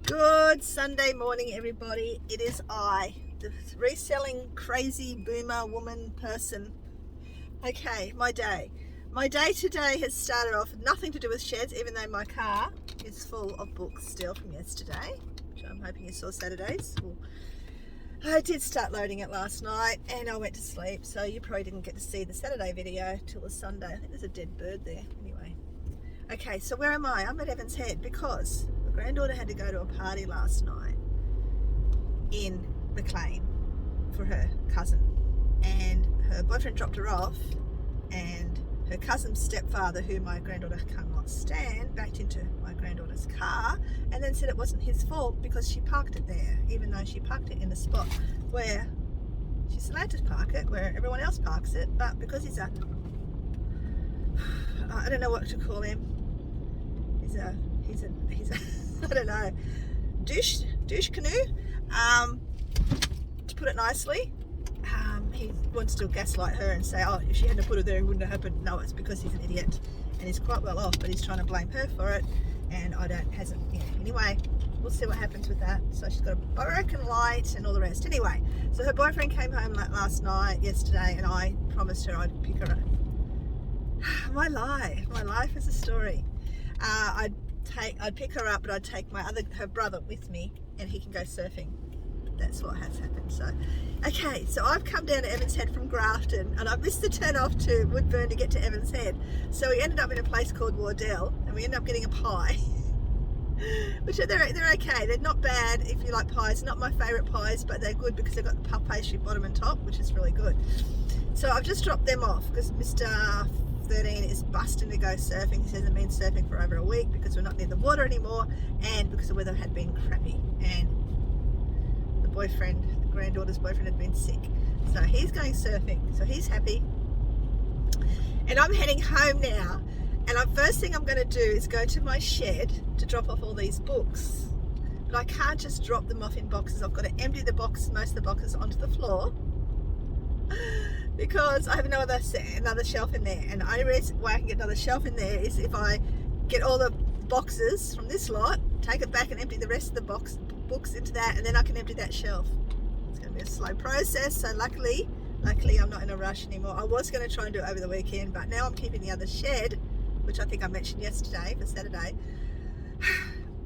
Good Sunday morning, everybody. It is I, the reselling crazy boomer woman person. Okay, my day. My day today has started off with nothing to do with sheds, even though my car is full of books still from yesterday, which I'm hoping you saw Saturdays. Well, I did start loading it last night and I went to sleep, so you probably didn't get to see the Saturday video till the Sunday. I think there's a dead bird there. Anyway. Okay, so where am I? I'm at Evans Head because my granddaughter had to go to a party last night in McLean for her cousin, and her boyfriend dropped her off, and her cousin's stepfather, who my granddaughter cannot stand, backed into my granddaughter's car and then said it wasn't his fault because she parked it there, even though she parked it in a spot where she's allowed to park it, where everyone else parks it, but because he's a, I don't know what to call him, he's a I don't know, douche canoe, to put it nicely. He wants to gaslight her and say, oh, if she hadn't put it there, it wouldn't have happened. No, it's because he's an idiot and he's quite well off, but he's trying to blame her for it, and anyway, we'll see what happens with that. So she's got a broken light and all the rest. Anyway, so her boyfriend came home yesterday, and I promised her I'd pick her up. My life is a story. I'd pick her up, but I'd take her brother with me, and he can go surfing. That's what has happened. So, okay, so I've come down to Evans Head from Grafton, and I've missed the turn off to Woodburn to get to Evans Head. So we ended up in a place called Wardell, and we ended up getting a pie, which they're okay. They're not bad if you like pies. Not my favourite pies, but they're good because they've got the puff pastry bottom and top, which is really good. So I've just dropped them off because Mr. 13 is busting to go surfing. He hasn't been surfing for over a week because we're not near the water anymore, and because the weather had been crappy, and the granddaughter's boyfriend had been sick, so he's going surfing, so he's happy. And I'm heading home now, and the first thing I'm going to do is go to my shed to drop off all these books, but I can't just drop them off in boxes. I've got to empty most of the boxes onto the floor because I have another shelf in there, and the only reason why I can get another shelf in there is if I get all the boxes from this lot, take it back and empty the rest of the books into that, and then I can empty that shelf. It's going to be a slow process, so luckily I'm not in a rush anymore. I was going to try and do it over the weekend, but now I'm keeping the other shed, which I think I mentioned yesterday for Saturday.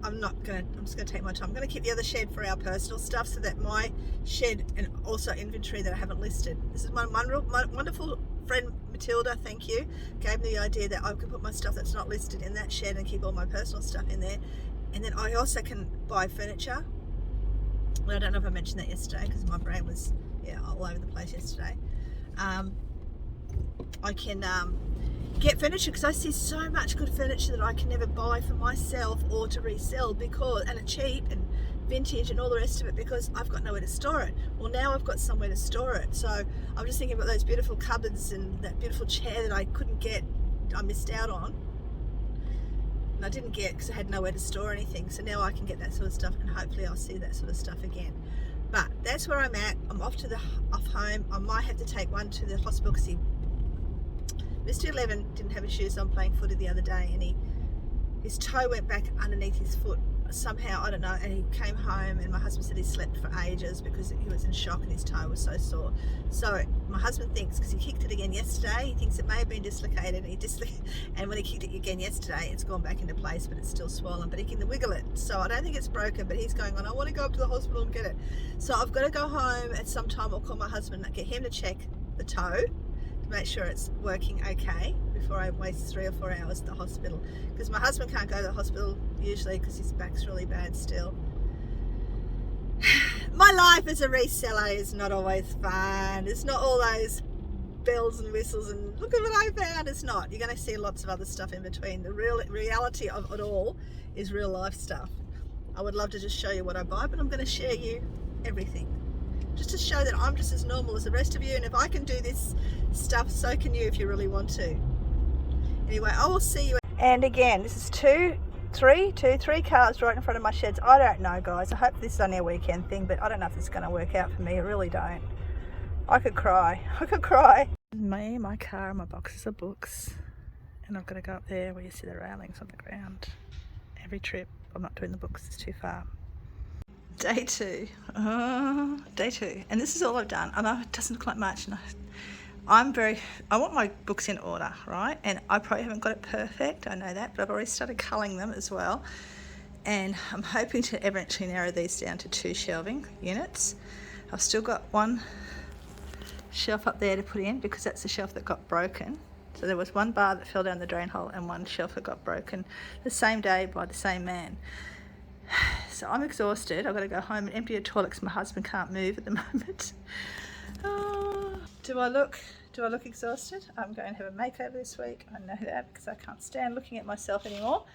I'm just going to take my time. I'm going to keep the other shed for our personal stuff, so that my shed and also inventory that I haven't listed. This is my wonderful friend Matilda, thank you, gave me the idea that I can put my stuff that's not listed in that shed and keep all my personal stuff in there. And then I also can buy furniture. Well, I don't know if I mentioned that yesterday because my brain was all over the place yesterday. I can get furniture because I see so much good furniture that I can never buy for myself or to resell, and it's cheap and vintage and all the rest of it, because I've got nowhere to store it. Well, now I've got somewhere to store it, so I'm just thinking about those beautiful cupboards and that beautiful chair that I couldn't get, I missed out on, and I didn't get because I had nowhere to store anything. So now I can get that sort of stuff, and hopefully I'll see that sort of stuff again. But that's where I'm at. I'm off home. I might have to take one to the hospital because Mr. 11 didn't have his shoes on playing footy the other day, and his toe went back underneath his foot somehow, I don't know, and he came home, and my husband said he slept for ages because he was in shock and his toe was so sore. So my husband thinks, because he kicked it again yesterday, he thinks it may have been dislocated, and when he kicked it again yesterday, it's gone back into place, but it's still swollen, but he can wiggle it. So I don't think it's broken, but he's going on, I want to go up to the hospital and get it. So I've got to go home at some time. I'll call my husband and get him to check the toe to make sure it's working okay before I waste 3 or 4 hours at the hospital, because my husband can't go to the hospital usually because his back's really bad still. My life as a reseller is not always fun. It's not all those bells and whistles and look at what I found. It's not. You're going to see lots of other stuff in between. The reality of it all is real life stuff. I would love to just show you what I buy, but I'm going to share you everything, just to show that I'm just as normal as the rest of you, and if I can do this stuff, so can you if you really want to. Anyway, I will see you. And again, this is three cars right in front of my sheds. I don't know, guys. I hope this is only a weekend thing, but I don't know if this is going to work out for me. I really don't. I could cry. Me, my car, and my boxes of books, and I've got to go up there where you see the railings on the ground every trip. I'm not doing the books, it's too far. Day two. Day two. And this is all I've done. I know it doesn't look like much. And I want my books in order, right? And I probably haven't got it perfect. I know that, but I've already started culling them as well. And I'm hoping to eventually narrow these down to 2 shelving units. I've still got one shelf up there to put in because that's the shelf that got broken. So there was one bar that fell down the drain hole and one shelf that got broken the same day by the same man. So I'm exhausted. I've got to go home and empty a toilet because my husband can't move at the moment. Do I look exhausted? I'm going to have a makeover this week. I know that because I can't stand looking at myself anymore.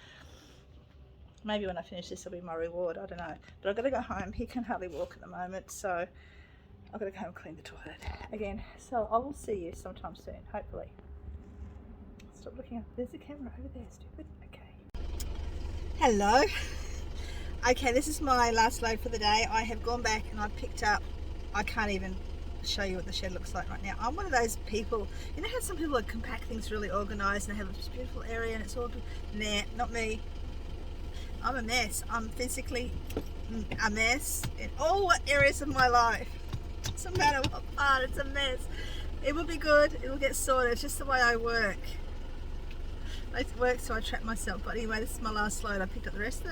Maybe when I finish this will be my reward, I don't know. But I've got to go home. He can hardly walk at the moment, so I've got to go home and clean the toilet again. So I will see you sometime soon, hopefully. Stop looking up. There's a camera over there, stupid. Okay. Hello. Okay, this is my last load for the day. I have gone back and I've picked up, I can't even show you what the shed looks like right now. I'm one of those people, you know how some people compact things really organised and they have this beautiful area and it's all, nah, not me. I'm a mess. I'm physically a mess in all areas of my life. It doesn't matter what part, it's a mess. It will be good, it will get sorted. It's just the way I work. I work so I trap myself. But anyway, this is my last load. I picked up the rest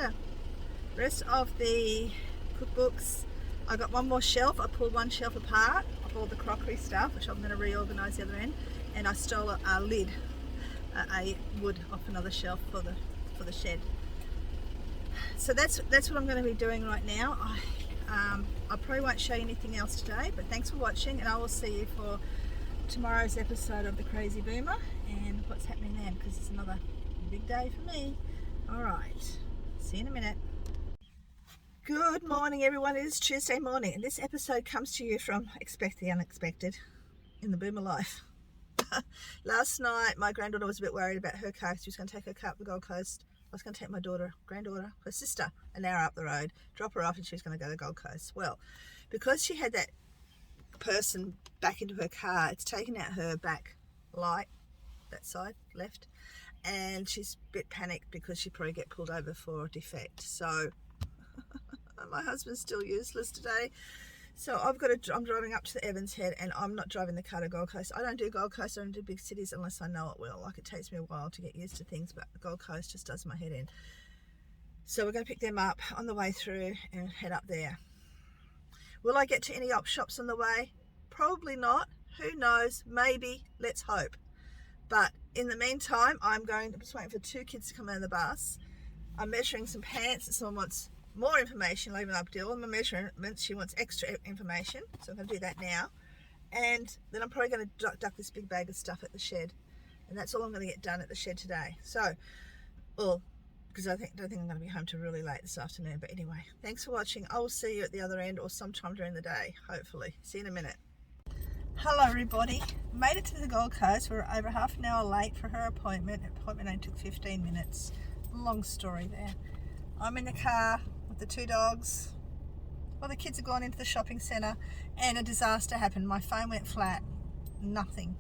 of the cookbooks. I got one more shelf. I pulled one shelf apart of all the crockery stuff, which I'm going to reorganise the other end. And I stole a lid, a wood off another shelf for the shed. So that's what I'm going to be doing right now. I probably won't show you anything else today, but thanks for watching, and I will see you for tomorrow's episode of The Crazy Boomer and what's happening then, because it's another big day for me. Alright, see you in a minute. Good morning everyone, it is Tuesday morning and this episode comes to you from Expect the Unexpected in the Boomer life. Last night my granddaughter was a bit worried about her car. She was going to take her car up the Gold Coast. I was going to take my granddaughter, her sister, an hour up the road, drop her off, and she was going to go to the Gold Coast. Well, because she had that person back into her car, it's taken out her back light, that side, left, and she's a bit panicked because she'd probably get pulled over for a defect. So my husband's still useless today. So I'm driving up to the Evans Head and I'm not driving the car to Gold Coast. I don't do Gold Coast, I don't do big cities unless I know it will. Like, it takes me a while to get used to things, but the Gold Coast just does my head in. So we're going to pick them up on the way through and head up there. Will I get to any op shops on the way? Probably not. Who knows? Maybe. Let's hope. But in the meantime, I'm just waiting for 2 kids to come out of the bus. I'm measuring some pants that someone wants more information. Leaving up deal on my measurements. She wants extra information, so I'm going to do that now. And then I'm probably going to duck this big bag of stuff at the shed, and that's all I'm going to get done at the shed today. So, because I don't think I'm going to be home till really late this afternoon. But anyway, thanks for watching. I will see you at the other end or sometime during the day, hopefully. See you in a minute. Hello everybody. Made it to the Gold Coast. We're over half an hour late for her appointment. Appointment only took 15 minutes. Long story there. I'm in the car with the 2 dogs. Well, the kids have gone into the shopping centre and a disaster happened. My phone went flat. Nothing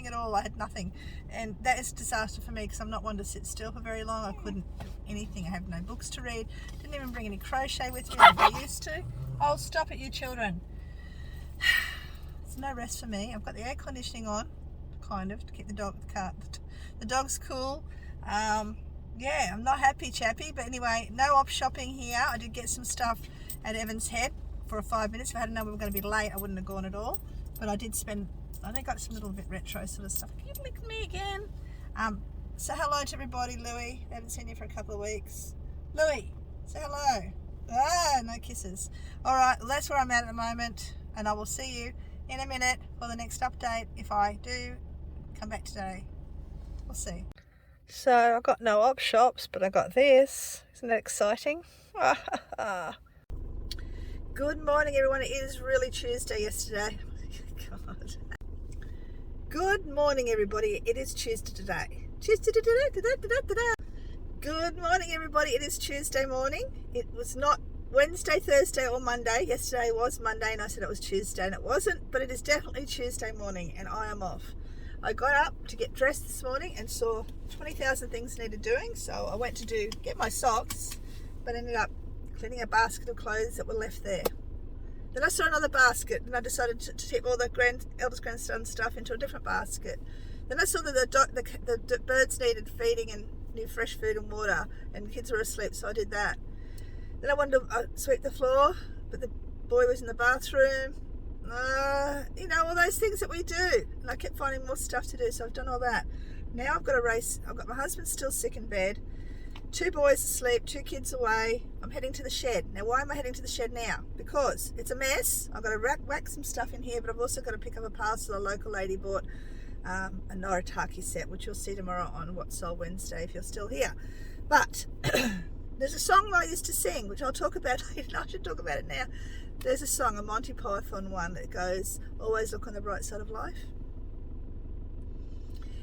at all. I had nothing, and that is a disaster for me because I'm not one to sit still for very long. I couldn't do anything. I have no books to read. Didn't even bring any crochet with me like I used to. Oh, stop it, you children. It's no rest for me. I've got the air conditioning on, kind of, to keep the dogs cool. Yeah, I'm not happy, chappy, but anyway, no op shopping here. I did get some stuff at Evans Head for 5 minutes. If I hadn't known we were going to be late, I wouldn't have gone at all. But I got some little bit retro sort of stuff. Can you lick me again? Say hello to everybody, Louie. I haven't seen you for a couple of weeks. Louie, say hello. Ah, no kisses. All right, well, that's where I'm at the moment, and I will see you in a minute for the next update. If I do come back today, we'll see. So I got no op shops, but I got this. Isn't that exciting? Good morning everyone. It is really Tuesday yesterday. God. Good morning everybody. It is Tuesday today. Good morning everybody. It is Tuesday morning. It was not Wednesday, Thursday or Monday. Yesterday was Monday and I said it was Tuesday and it wasn't, but it is definitely Tuesday morning and I am off. I got up to get dressed this morning and saw 20,000 things needed doing, so I went to get my socks, but ended up cleaning a basket of clothes that were left there. Then I saw another basket, and I decided to tip all the eldest grandson stuff into a different basket. Then I saw that the birds needed feeding and new fresh food and water, and the kids were asleep, so I did that. Then I wanted to sweep the floor, but the boy was in the bathroom. You know, all those things that we do. And I kept finding more stuff to do, so I've done all that. Now I've got to race. I've got my husband still sick in bed, 2 boys asleep, 2 kids away. I'm heading to the shed. Now, why am I heading to the shed now? Because it's a mess. I've got to whack some stuff in here, but I've also got to pick up a parcel a local lady bought, a Noritaki set, which you'll see tomorrow on What's Sold Wednesday if you're still here. But there's a song I used to sing, which I'll talk about later. I should talk about it now. There's a song, a Monty Python one, that goes, always look on the bright side of life.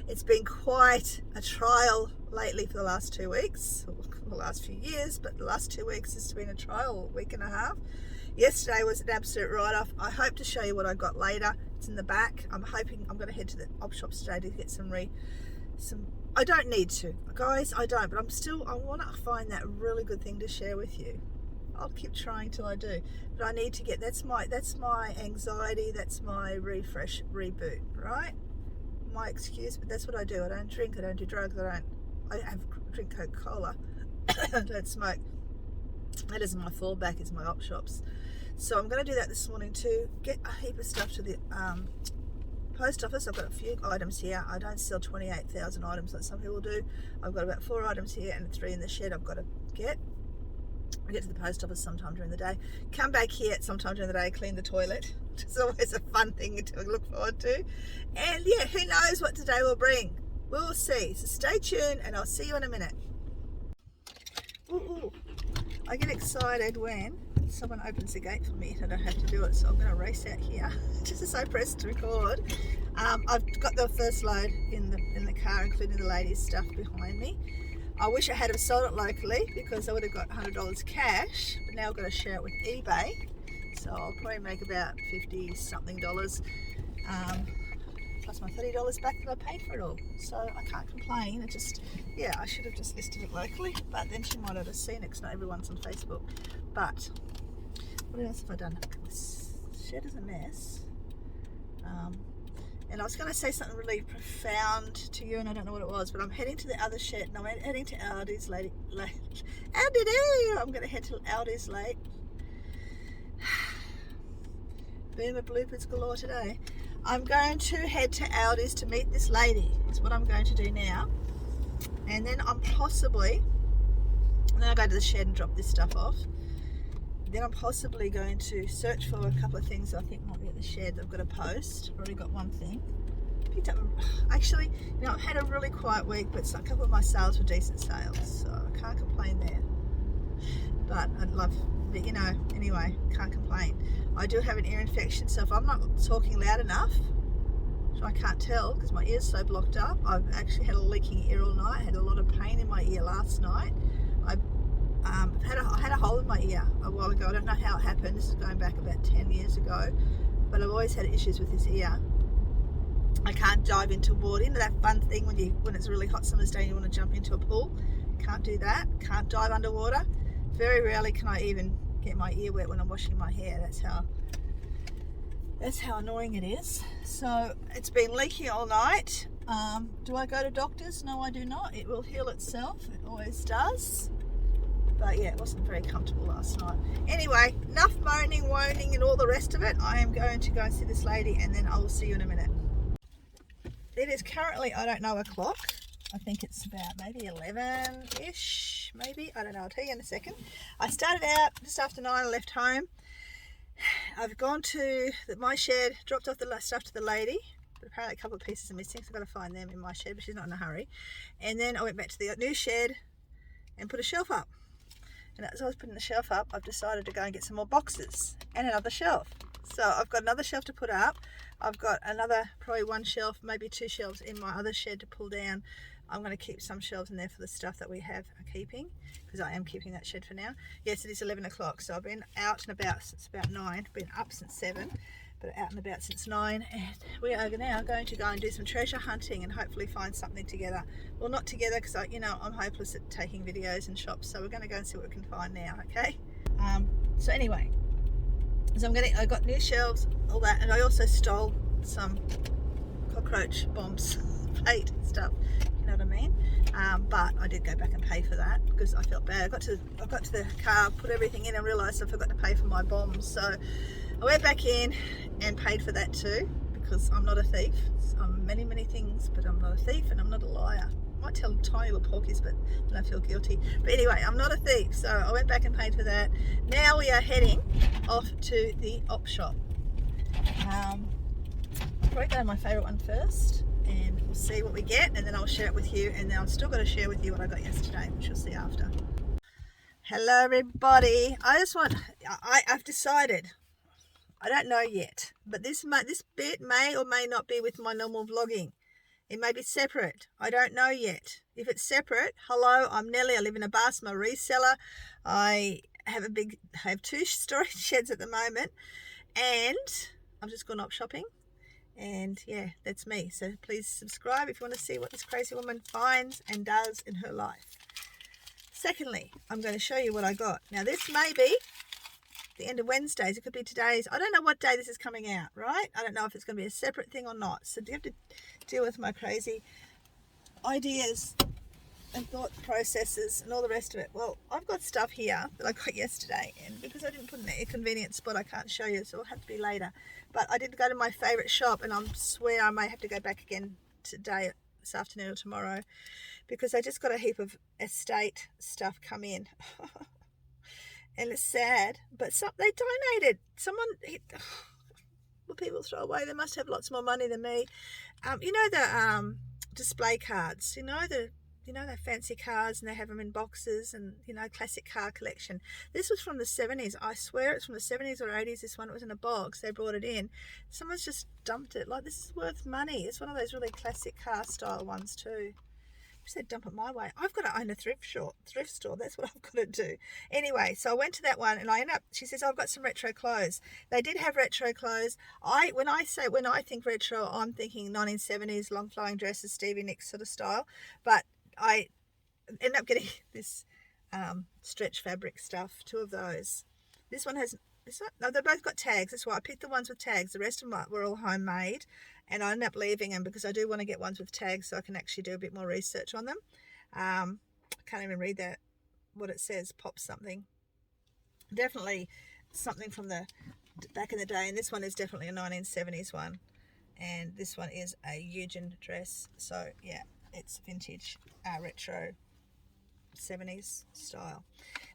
It's been quite a trial lately for the last 2 weeks, or the last few years, but the last 2 weeks has been a trial, a week and a half. Yesterday was an absolute write-off. I hope to show you what I got later. It's in the back. I'm hoping I'm going to head to the opshop today to get some. I don't need to, guys. I don't, but I want to find that really good thing to share with you. I'll keep trying till I do, but I need to get. That's my anxiety. That's my refresh, reboot. Right? My excuse, but that's what I do. I don't drink. I don't do drugs. I drink Coca-Cola. I don't smoke. That isn't my fallback. It's my opshops. So I'm going to do that this morning too. Get a heap of stuff to the post office. I've got a few items here. I don't sell 28,000 items like some people do. I've got about 4 items here and 3 in the shed I've got to get. I get to the post office sometime during the day. Come back here sometime during the day, clean the toilet. It's always a fun thing to look forward to. And yeah, who knows what today will bring. We'll see. So stay tuned and I'll see you in a minute. Ooh. I get excited when someone opens the gate for me and I don't have to do it, so I'm going to race out here just as I press to record. I've got the first load in the car, including the ladies' stuff behind me. I wish I had have sold it locally because I would have got $100 cash, but now I've got to share it with eBay, so I'll probably make about $50 something plus my $30 back that I paid for it all. So I can't complain. It just, yeah, I should have just listed it locally, but then she might have seen it because not everyone's on Facebook. But what else have I done? This shed is a mess. And I was going to say something really profound to you, and I don't know what it was, but I'm heading to the other shed, and I'm heading to Aldi's late. I'm going to head to Aldi's late. Boomer bloopers galore today. I'm going to head to Aldi's to meet this lady, is what I'm going to do now. And then I'll go to the shed and drop this stuff off. Then I'm possibly going to search for a couple of things I think might be at the shed that I've got to post. I've already got one thing. Picked up, actually, you know, I've had a really quiet week, but a couple of my sales were decent sales, so I can't complain there. But I'd love, but you know, anyway, can't complain. I do have an ear infection, so if I'm not talking loud enough, so I can't tell because my ear's so blocked up. I've actually had a leaking ear all night. I had a lot of pain in my ear last night. I had a hole in my ear a while ago. I don't know how it happened. This is going back about 10 years ago, but I've always had issues with this ear. I can't dive into water. You know that fun thing when it's a really hot summer's day and you want to jump into a pool? Can't do that. Can't dive underwater. Very rarely can I even get my ear wet when I'm washing my hair. That's how annoying it is. So it's been leaking all night. Do I go to doctors? No, I do not. It will heal itself. It always does. But yeah, it wasn't very comfortable last night. Anyway, enough moaning, whining and all the rest of it. I am going to go and see this lady and then I will see you in a minute. It is currently, I don't know, o'clock. I think it's about maybe 11-ish, maybe. I don't know, I'll tell you in a second. I started out just after 9, I left home. I've gone to my shed, dropped off the stuff to the lady. But apparently a couple of pieces are missing, so I've got to find them in my shed, but she's not in a hurry. And then I went back to the new shed and put a shelf up. And as I was putting the shelf up, I've decided to go and get some more boxes and another shelf. So I've got another shelf to put up. I've got another, probably 1 shelf, maybe 2 shelves in my other shed to pull down. I'm going to keep some shelves in there for the stuff that we are keeping, because I am keeping that shed for now. Yes, it is 11 o'clock, so I've been out and about since about 9, been up since 7, but out and about since 9, and we are now going to go and do some treasure hunting and hopefully find something together. Well, not together, because I'm hopeless at taking videos and shops, so we're going to go and see what we can find now, okay? So anyway, so I got new shelves, all that, and I also stole some cockroach bombs, plate stuff, you know what I mean? But I did go back and pay for that because I felt bad. I got to the car, put everything in, and realised I forgot to pay for my bombs. So I went back in and paid for that too, because I'm not a thief. I'm many things, but I'm not a thief and I'm not a liar. I might tell tiny little porkies, but then I feel guilty. But anyway, I'm not a thief, so I went back and paid for that. Now we are heading off to the op shop. I'll probably go to my favourite one first, and we'll see what we get, and then I'll share it with you, and then I've still got to share with you what I got yesterday, which you'll see after. Hello everybody. I've decided, I don't know yet, but this bit may or may not be with my normal vlogging. It may be separate. I don't know yet. If it's separate, hello, I'm Nellie. I live in a bus. I'm a reseller. I have 2 storage sheds at the moment, and I've just gone op shopping. And yeah, that's me. So please subscribe if you want to see what this crazy woman finds and does in her life. Secondly, I'm going to show you what I got. Now this may be the end of Wednesdays. It could be today's. I don't know what day this is coming out, right? I don't know if it's going to be a separate thing or not. So do you have to deal with my crazy ideas and thought processes and all the rest of it? Well, I've got stuff here that I got yesterday, and because I didn't put in a convenient spot, I can't show you, so it'll have to be later. But I did go to my favourite shop, and I swear I may have to go back again today, this afternoon or tomorrow, because I just got a heap of estate stuff come in. And it's sad, but they donated. What people throw away, they must have lots more money than me. You know the display cards, you know the fancy cards, and they have them in boxes, and classic car collection. This was from the 70s. I swear it's from the 70s or 80s. This one, it was in a box. They brought it in. Someone's just dumped it. Like, this is worth money. It's one of those really classic car style ones too. Said dump it my way. I've got to own a thrift store. That's what I've got to do. Anyway, so I went to that one, and she says, I've got some retro clothes. They did have retro clothes. When I think retro, I'm thinking 1970s long flowing dresses, Stevie Nicks sort of style. But I ended up getting this stretch fabric stuff, 2 of those. This one has, no, they both got tags. That's why I picked the ones with tags. The rest of them were all homemade, and I ended up leaving them because I do want to get ones with tags so I can actually do a bit more research on them. I can't even read what it says. Pop something. Definitely something from the back in the day, and this one is definitely a 1970s one, and this one is a Eugen dress. So yeah, it's vintage, retro 70s style.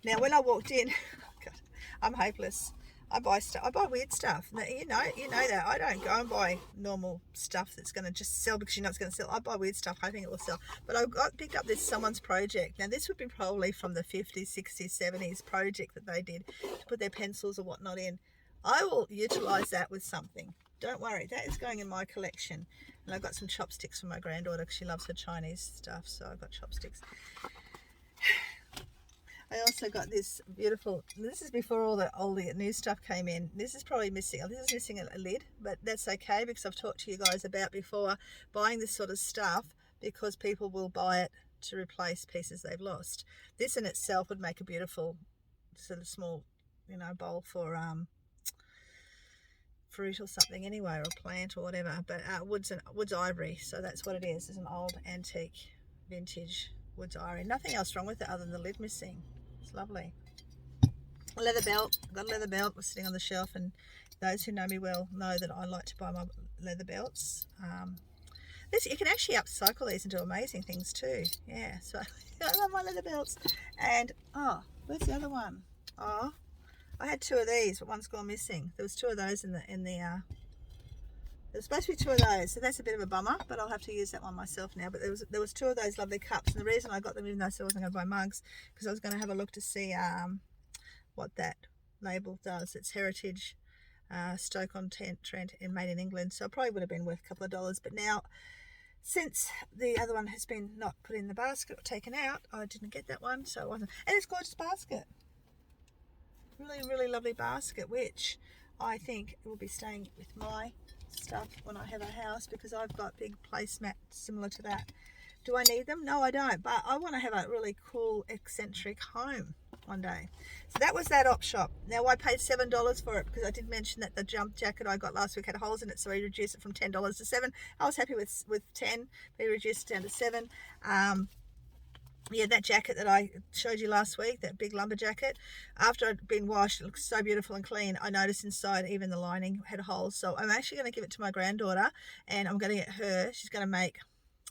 Now when I walked in, God, I'm hopeless. I buy stuff. I buy weird stuff. You know that. I don't go and buy normal stuff that's going to just sell because you know it's going to sell. I buy weird stuff hoping it will sell. But I picked up this someone's project. Now this would be probably from the 50s, 60s, 70s project that they did to put their pencils or whatnot in. I will utilise that with something. Don't worry. That is going in my collection. And I've got some chopsticks for my granddaughter because she loves her Chinese stuff. So I've got chopsticks. I also got this beautiful, this is before all the new stuff came in. This is probably missing, this is missing a lid, but that's okay because I've talked to you guys about before buying this sort of stuff because people will buy it to replace pieces they've lost. This in itself would make a beautiful sort of small, bowl for fruit or something anyway, or a plant or whatever, but wood's ivory, so that's what it is. It's an old antique vintage wood's ivory. Nothing else wrong with it other than the lid missing. It's lovely. A leather belt. I've got a leather belt. Was sitting on the shelf, and those who know me well know that I like to buy my leather belts. You can actually upcycle these and do amazing things too. Yeah, so I love my leather belts. And where's the other one? I had 2 of these, but one's gone missing. There was 2 of those in the there's supposed to be 2 of those, so that's a bit of a bummer, but I'll have to use that one myself now. But there was 2 of those lovely cups, and the reason I got them, even though I said I wasn't going to buy mugs, because I was going to have a look to see what that label does. It's Heritage Stoke-on-Trent and made in England, so it probably would have been worth a couple of dollars. But now, since the other one has been not put in the basket or taken out, I didn't get that one, so it wasn't. And it's a gorgeous basket. Really, really lovely basket, which I think will be staying with my stuff when I have a house, because I've got big placemats similar to that. Do I need them? No, I don't, but I want to have a really cool eccentric home one day. So that was that op shop. Now I paid $7 for it because I did mention that the jump jacket I got last week had holes in it, so we reduced it from $10 to $7. I was happy with 10. We reduced it down to 7. Yeah, that jacket that I showed you last week, that big lumber jacket, after it'd been washed, it looks so beautiful and clean. I noticed inside even the lining had holes, so I'm actually going to give it to my granddaughter, and I'm going to get her, she's going to make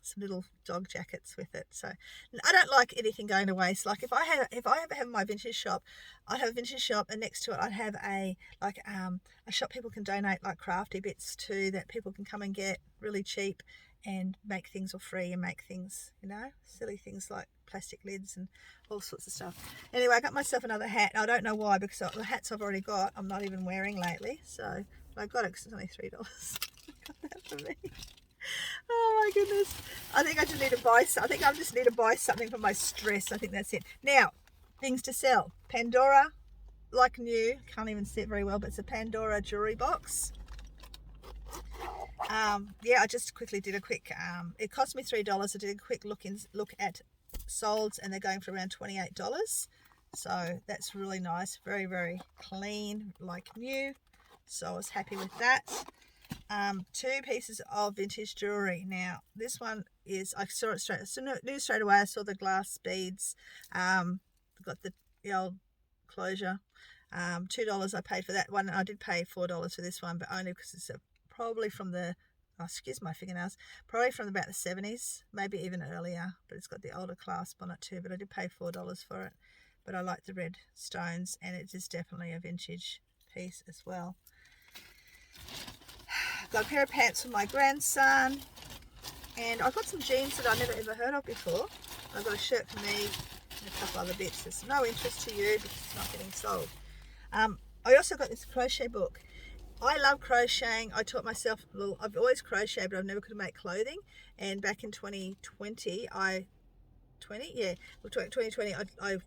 some little dog jackets with it. So I don't like anything going to waste. Like if I ever have my vintage shop, I'd have a vintage shop, and next to it I'd have a shop people can donate like crafty bits to, that people can come and get really cheap and make things for free, and make things, you know, silly things like plastic lids and all sorts of stuff. Anyway, I got myself another hat. I don't know why, because the hats I've already got I'm not even wearing lately, so I got it because it's only $3. I got that for me. Oh my goodness. I think I just need to buy something for my stress. I think that's it. Now, things to sell. Pandora, like new, can't even see it very well, but it's a Pandora Jewelry Box. Yeah, I just quickly did a quick, it cost me $3. I did a quick look at solds, and they're going for around $28. So that's really nice. Very, very clean, like new. So I was happy with that. 2 pieces of vintage jewelry. Now this one is, I saw it knew straight away. I saw the glass beads, got the old closure. $2 I paid for that one. I did pay $4 for this one, but only because it's probably from the, oh, excuse my fingernails, probably from about the 70s, maybe even earlier, but it's got the older clasp on it too. But I did pay $4 for it, but I like the red stones, and it is definitely a vintage piece as well. Got a pair of pants for my grandson, and I've got some jeans that I never ever heard of before. I've got a shirt for me and a couple other bits. There's no interest to you because it's not getting sold. I also got this crochet book. I love crocheting. I taught myself, well, I've always crocheted, but I've never could make clothing. And back in 2020, I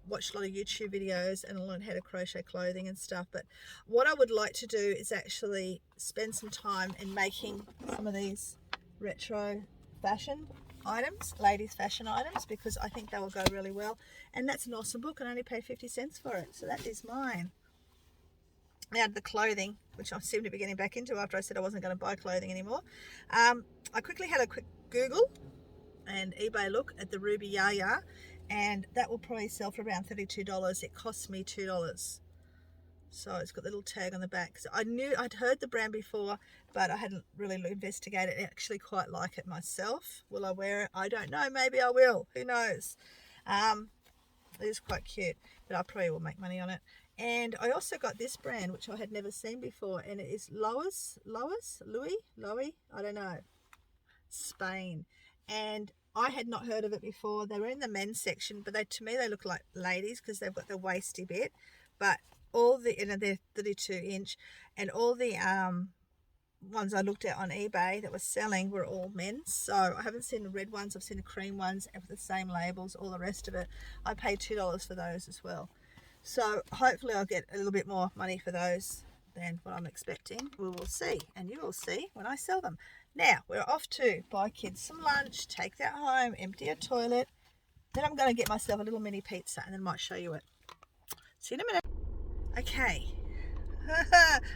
watched a lot of YouTube videos and I learned how to crochet clothing and stuff. But what I would like to do is actually spend some time in making some of these retro fashion items, ladies fashion items, because I think they will go really well. And that's an awesome book, and I only paid 50 cents for it, so that is mine. Now the clothing, which I seem to be getting back into after I said I wasn't going to buy clothing anymore. I quickly had a quick Google and eBay look at the Ruby Yaya, and that will probably sell for around $32. It cost me $2. So it's got the little tag on the back. So I'd heard the brand before, but I hadn't really investigated it. I actually quite like it myself. Will I wear it? I don't know. Maybe I will. Who knows? It is quite cute, but I probably will make money on it. And I also got this brand, which I had never seen before, and it is Louis, I don't know, Spain. And I had not heard of it before. They were in the men's section, but to me they look like ladies because they've got the waisty bit. But all the, they're 32-inch, and all the ones I looked at on eBay that were selling were all men's. So I haven't seen the red ones. I've seen the cream ones with the same labels, all the rest of it. I paid $2 for those as well. So hopefully I'll get a little bit more money for those than what I'm expecting. We will see, and you will see when I sell them. Now we're off to buy kids some lunch, take that home, empty a toilet. Then I'm going to get myself a little mini pizza, and then I might show you it. See you in a minute. Okay.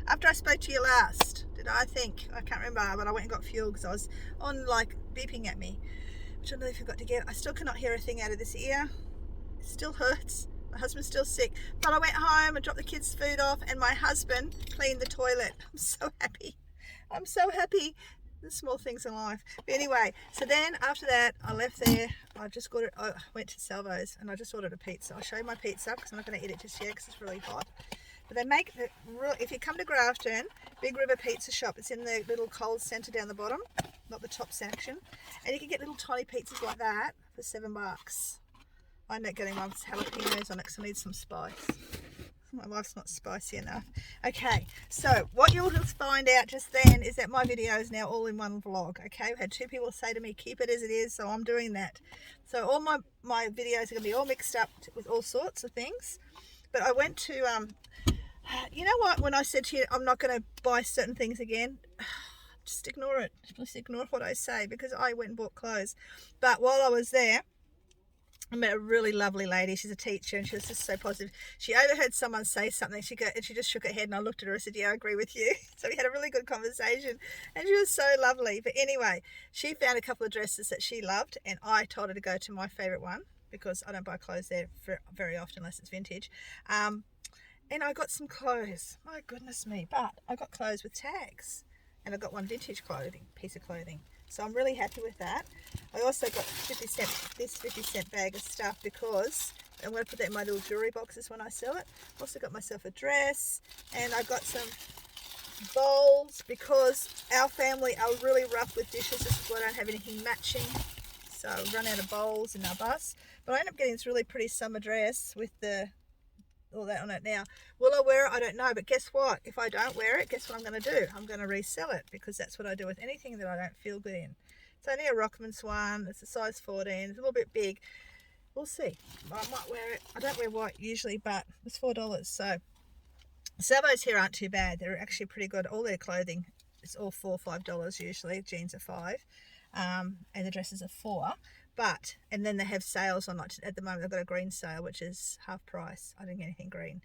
After I spoke to you last, I can't remember, but I went and got fuel because I was on like beeping at me, which I nearly forgot to get. I still cannot hear a thing out of this ear. It still hurts. My husband's still sick, but I went home and dropped the kids' food off, and my husband cleaned the toilet. I'm so happy. I'm so happy. The small things in life. But anyway, so then after that, I left there. I went to Salvo's and I just ordered a pizza. I'll show you my pizza because I'm not going to eat it just yet because it's really hot. But they make it, if you come to Grafton, Big River Pizza Shop, it's in the little cold centre down the bottom, not the top section. And you can get little tiny pizzas like that for $7. I ended up getting one with jalapenos on it because I need some spice. My wife's not spicy enough. Okay, so what you'll just find out just then is that my video is now all in one vlog. Okay, we had 2 people say to me, keep it as it is, so I'm doing that. So all my videos are going to be all mixed up with all sorts of things. But I went to, you know what, when I said to you, I'm not going to buy certain things again, just ignore it. Just ignore what I say, because I went and bought clothes. But while I was there, I met a really lovely lady. She's a teacher, and she was just so positive. She overheard someone say something. She just shook her head, and I looked at her and said, yeah, I agree with you. So we had a really good conversation, and she was so lovely. But anyway, she found a couple of dresses that she loved, and I told her to go to my favourite one, because I don't buy clothes there very often unless it's vintage. And I got some clothes. My goodness me. But I got clothes with tags, and I got one vintage piece of clothing. So I'm really happy with that. I also got this 50 cent bag of stuff, because I'm going to put that in my little jewelry boxes when I sell it. Also got myself a dress, and I got some bowls, because our family are really rough with dishes. This is why I don't have anything matching. So I run out of bowls in our bus. But I ended up getting this really pretty summer dress with all that on it. Now, will I wear it? I don't know, but guess what? If I don't wear it, guess what I'm going to do? I'm going to resell it, because that's what I do with anything that I don't feel good in. It's only a Rockman's one. It's a size 14. It's a little bit big. We'll see. I might wear it. I don't wear white usually, but it's $4. So Salvos here aren't too bad. They're actually pretty good. All their clothing is all $4 or $5 usually. Jeans are $5, and the dresses are $4. And then they have sales on, like at the moment they've got a green sale, which is half price. I didn't get anything green.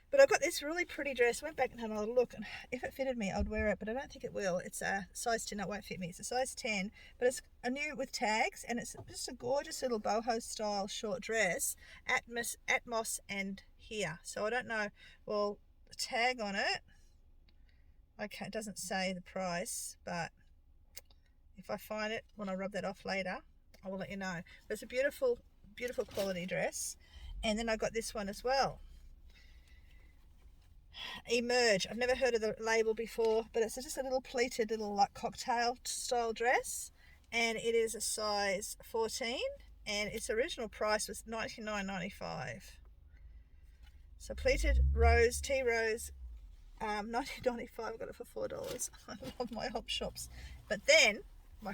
But I got this really pretty dress. Went back and had another look, and if it fitted me, I'd wear it, but I don't think it will. It's a size 10. It won't fit me. It's a size 10, but it's a new with tags, and it's just a gorgeous little boho style short dress. Atmos and here. So I don't know. Well, the tag on it. Okay, it doesn't say the price, but if I find it when I rub that off later, I will let you know. But it's a beautiful, beautiful quality dress. And then I got this one as well. Emerge. I've never heard of the label before, but it's just a little pleated little like cocktail style dress, and it is a size 14, and its original price was $99.95. So pleated rose, tea rose, $19.95. I got it for $4. I love my opshops. But then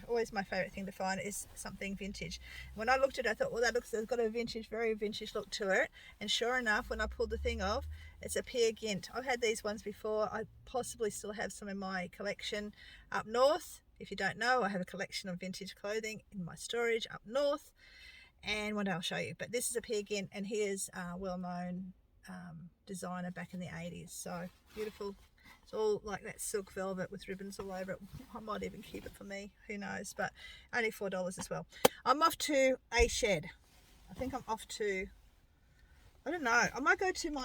always my favorite thing to find is something vintage. When I looked at it, I thought, well, it's got a very vintage look to it. And sure enough, when I pulled the thing off, it's a Peer Gynt. I've had these ones before. I possibly still have some in my collection up north. If you don't know, I have a collection of vintage clothing in my storage up north, and one day I'll show you. But this is a Peer Gynt, and he is a well-known designer back in the 80s. So beautiful. It's all like that silk velvet with ribbons all over it. I might even keep it for me, who knows, but only $4 as well. I'm off to a shed. I think I'm off to, I don't know, I might go to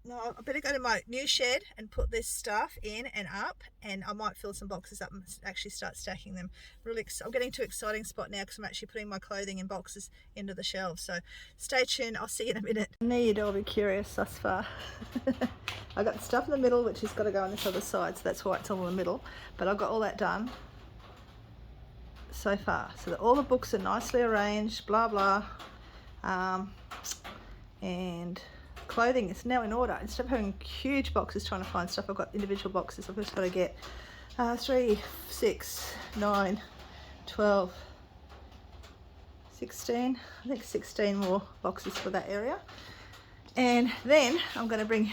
I better go to my new shed and put this stuff in and up, and I might fill some boxes up and actually start stacking them. I'm getting to an exciting spot now, because I'm actually putting my clothing in boxes into the shelves. So stay tuned, I'll see you in a minute. I know you'd all be curious thus far. I got the stuff in the middle, which has got to go on this other side, so that's why it's all in the middle. But I've got all that done so far, so that all the books are nicely arranged, blah blah, and clothing is now in order. Instead of having huge boxes trying to find stuff, I've got individual boxes. I've just got to get 3, 6, 9, 12, 16, I think 16 more boxes for that area. And then I'm going to bring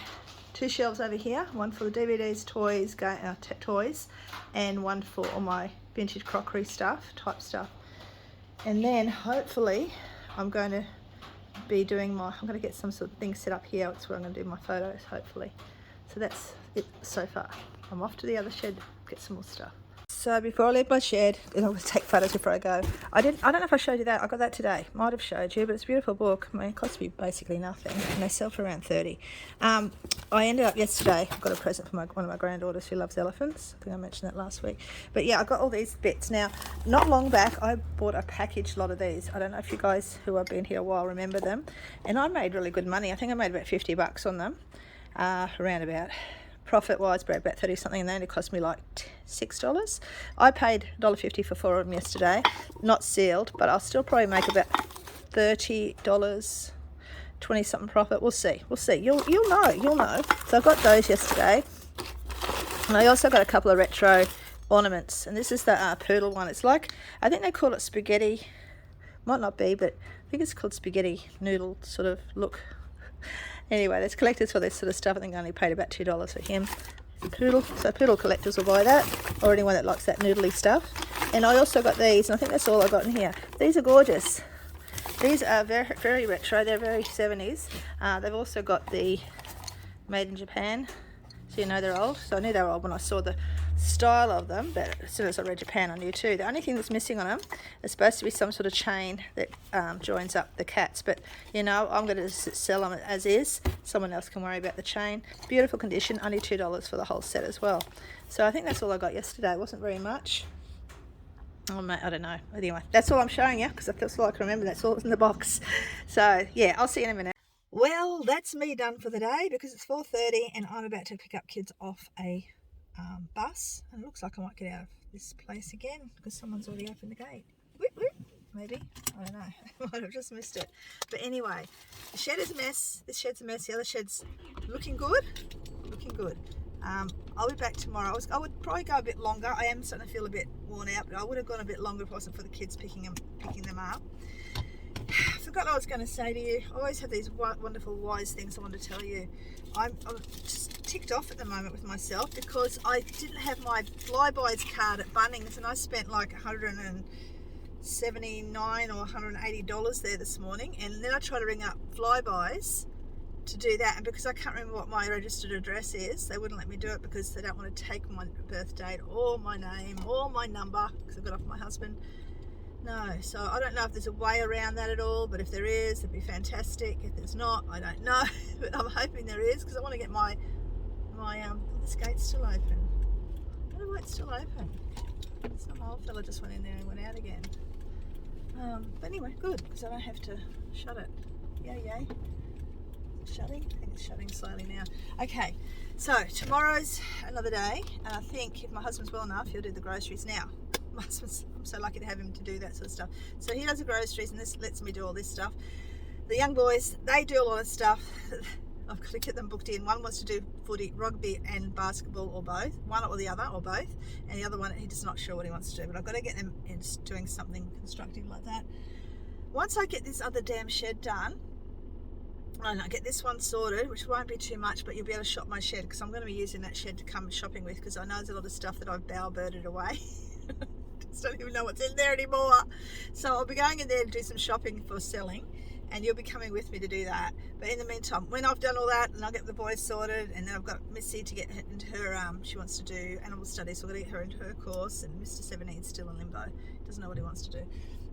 2 shelves over here, one for the DVDs, toys, and one for all my vintage crockery type stuff. And then hopefully I'm going to be doing I'm going to get some sort of thing set up here. It's where I'm going to do my photos, hopefully. So that's it so far. I'm off to the other shed, get some more stuff. So before I leave my shed, I'm going to take photos before I go. I don't know if I showed you that. I got that today. Might have showed you, but it's a beautiful book. I mean, it cost me basically nothing, and they sell for around $30. I ended up yesterday, I got a present for one of my granddaughters who loves elephants. I think I mentioned that last week. But yeah, I got all these bits. Now, not long back, I bought a package lot of these. I don't know if you guys who have been here a while remember them. And I made really good money. I think I made about $50 on them, around about. Profit-wise, about 30 something, and they only cost me like $6. I paid $1.50 for 4 of them yesterday, not sealed, but I'll still probably make about $30, 20 something profit. We'll see. You'll know. So I got those yesterday, and I also got a couple of retro ornaments, and this is the poodle one. It's like, I think they call it spaghetti. Might not be, but I think it's called spaghetti noodle sort of look. Anyway, there's collectors for this sort of stuff. I think I only paid about $2 for him. Poodle, so poodle collectors will buy that, or anyone that likes that noodly stuff. And I also got these, and I think that's all I got in here. These are gorgeous. These are very, very retro. They're very 70s. They've also got the made in Japan, so you know they're old. So I knew they were old when I saw the style of them, but as soon as I read Japan I knew too. The only thing that's missing on them is supposed to be some sort of chain that joins up the cats, but you know, I'm going to just sell them as is. Someone else can worry about the chain. Beautiful condition, only $2 for the whole set as well. So I think that's all I got yesterday. It wasn't very much. Oh, mate, I don't know. Anyway, that's all I'm showing you because that's all I can remember. That's all that's in the box. So yeah, I'll see you in a minute. Well, that's me done for the day because it's 4:30 and I'm about to pick up kids off a bus. And it looks like I might get out of this place again because someone's already opened the gate. Whoop, whoop. Maybe. I don't know. I might have just missed it. But anyway, the shed is a mess. This shed's a mess. The other shed's looking good. Looking good. I'll be back tomorrow. I would probably go a bit longer. I am starting to feel a bit worn out, but I would have gone a bit longer if it wasn't for the kids picking them up. I forgot what I was going to say to you. I always have these wonderful wise things I want to tell you. I'm just ticked off at the moment with myself because I didn't have my Flybuys card at Bunnings, and I spent like $179 or $180 there this morning, and then I tried to ring up Flybuys to do that, and because I can't remember what my registered address is, they wouldn't let me do it because they don't want to take my birth date or my name or my number because I got off my husband. No, so I don't know if there's a way around that at all, but if there is, it'd be fantastic. If there's not, I don't know, but I'm hoping there is because I want to get my this gate's still open. I don't know why it's still open. Some old fella just went in there and went out again. But anyway, good, because I don't have to shut it. Yay. Shutting? I think it's shutting slowly now. Okay, so tomorrow's another day, and I think if my husband's well enough, he'll do the groceries now. My husband's, I'm so lucky to have him to do that sort of stuff. So he does the groceries, and this lets me do all this stuff. The young boys, they do a lot of stuff. I've got to get them booked in. One wants to do footy, rugby and basketball, or both. One or the other, or both. And the other one, he's just not sure what he wants to do, but I've got to get them in doing something constructive like that. Once I get this other damn shed done, and I get this one sorted, which won't be too much, but you'll be able to shop my shed because I'm going to be using that shed to come shopping with because I know there's a lot of stuff that I've bower-birded away. Just don't even know what's in there anymore. So I'll be going in there to do some shopping for selling, and you'll be coming with me to do that. But in the meantime, when I've done all that, and I'll get the boys sorted, and then I've got Missy to get into her, she wants to do animal studies, so I've got to get her into her course, and Mr. 17's still in limbo. He doesn't know what he wants to do.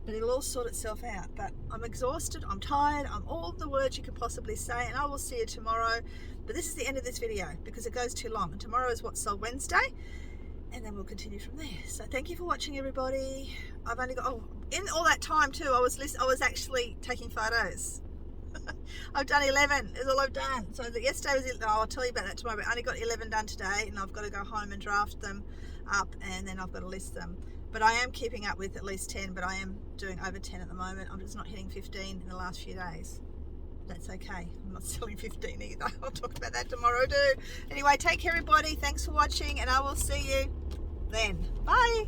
But it'll all sort itself out. But I'm exhausted, I'm tired, I'm all the words you could possibly say, and I will see you tomorrow. But this is the end of this video because it goes too long. And tomorrow is What's Sold Wednesday, and then we'll continue from there. So thank you for watching, everybody. I've only got, in all that time too, I was actually taking photos. I've done 11, is all I've done. So yesterday was, I'll tell you about that tomorrow, but I only got 11 done today, and I've got to go home and draft them up, and then I've got to list them. But I am keeping up with at least 10, but I am doing over 10 at the moment. I'm just not hitting 15 in the last few days. That's okay. I'm not selling 15 either. I'll talk about that tomorrow too. Anyway, take care, everybody. Thanks for watching, and I will see you then. Bye.